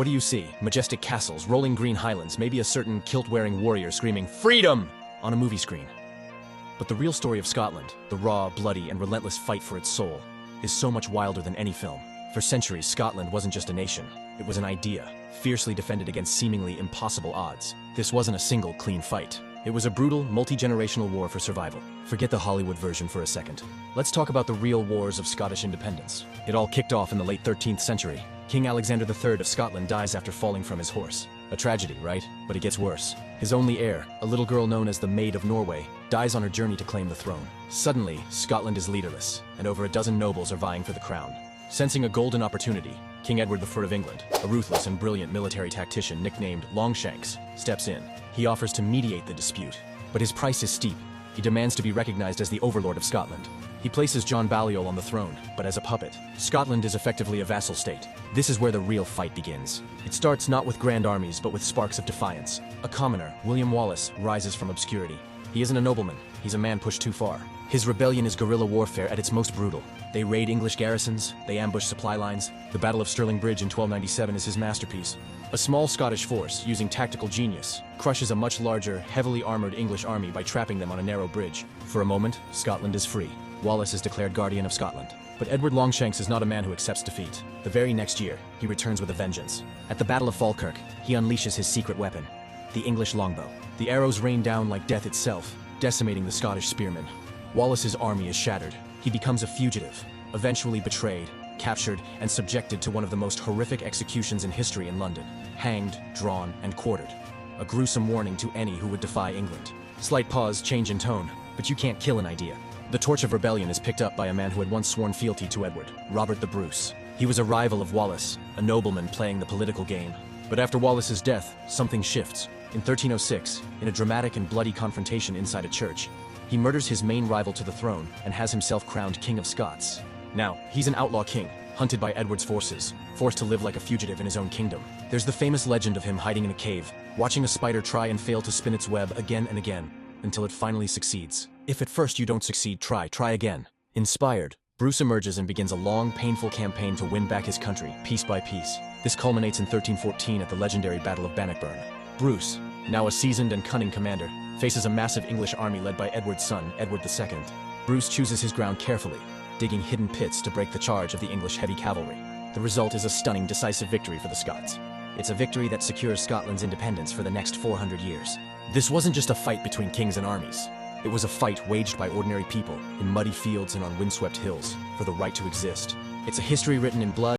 What do you see? Majestic castles, rolling green highlands, maybe a certain kilt-wearing warrior screaming, "Freedom!" on a movie screen. But the real story of Scotland, the raw, bloody, and relentless fight for its soul, is so much wilder than any film. For centuries, Scotland wasn't just a nation. It was an idea, fiercely defended against seemingly impossible odds. This wasn't a single, clean fight. It was a brutal, multi-generational war for survival. Forget the Hollywood version for a second. Let's talk about the real wars of Scottish independence. It all kicked off in the late 13th century. King Alexander III of Scotland dies after falling from his horse. A tragedy, right? But it gets worse. His only heir, a little girl known as the Maid of Norway, dies on her journey to claim the throne. Suddenly, Scotland is leaderless, and over a dozen nobles are vying for the crown. Sensing a golden opportunity, King Edward IV of England, a ruthless and brilliant military tactician nicknamed Longshanks, steps in. He offers to mediate the dispute, but his price is steep. He demands to be recognized as the overlord of Scotland. He places John Balliol on the throne, but as a puppet. Scotland is effectively a vassal state. This is where the real fight begins. It starts not with grand armies, but with sparks of defiance. A commoner, William Wallace, rises from obscurity. He isn't a nobleman, he's a man pushed too far. His rebellion is guerrilla warfare at its most brutal. They raid English garrisons, they ambush supply lines. The Battle of Stirling Bridge in 1297 is his masterpiece. A small Scottish force, using tactical genius, crushes a much larger, heavily armored English army by trapping them on a narrow bridge. For a moment, Scotland is free. Wallace is declared guardian of Scotland. But Edward Longshanks is not a man who accepts defeat. The very next year, he returns with a vengeance. At the Battle of Falkirk, he unleashes his secret weapon, the English longbow. The arrows rain down like death itself, decimating the Scottish spearmen. Wallace's army is shattered. He becomes a fugitive, eventually betrayed, captured, and subjected to one of the most horrific executions in history in London. Hanged, drawn, and quartered. A gruesome warning to any who would defy England. Slight pause, change in tone, but you can't kill an idea. The torch of rebellion is picked up by a man who had once sworn fealty to Edward, Robert the Bruce. He was a rival of Wallace, a nobleman playing the political game. But after Wallace's death, something shifts. In 1306, in a dramatic and bloody confrontation inside a church, he murders his main rival to the throne and has himself crowned King of Scots. Now, he's an outlaw king, hunted by Edward's forces, forced to live like a fugitive in his own kingdom. There's the famous legend of him hiding in a cave, watching a spider try and fail to spin its web again and again, until it finally succeeds. If at first you don't succeed, try again. Inspired, Bruce emerges and begins a long, painful campaign to win back his country, piece by piece. This culminates in 1314 at the legendary Battle of Bannockburn. Bruce, now a seasoned and cunning commander, faces a massive English army led by Edward's son, Edward II. Bruce chooses his ground carefully, digging hidden pits to break the charge of the English heavy cavalry. The result is a stunning, decisive victory for the Scots. It's a victory that secures Scotland's independence for the next 400 years. This wasn't just a fight between kings and armies. It was a fight waged by ordinary people in muddy fields and on windswept hills for the right to exist. It's a history written in blood,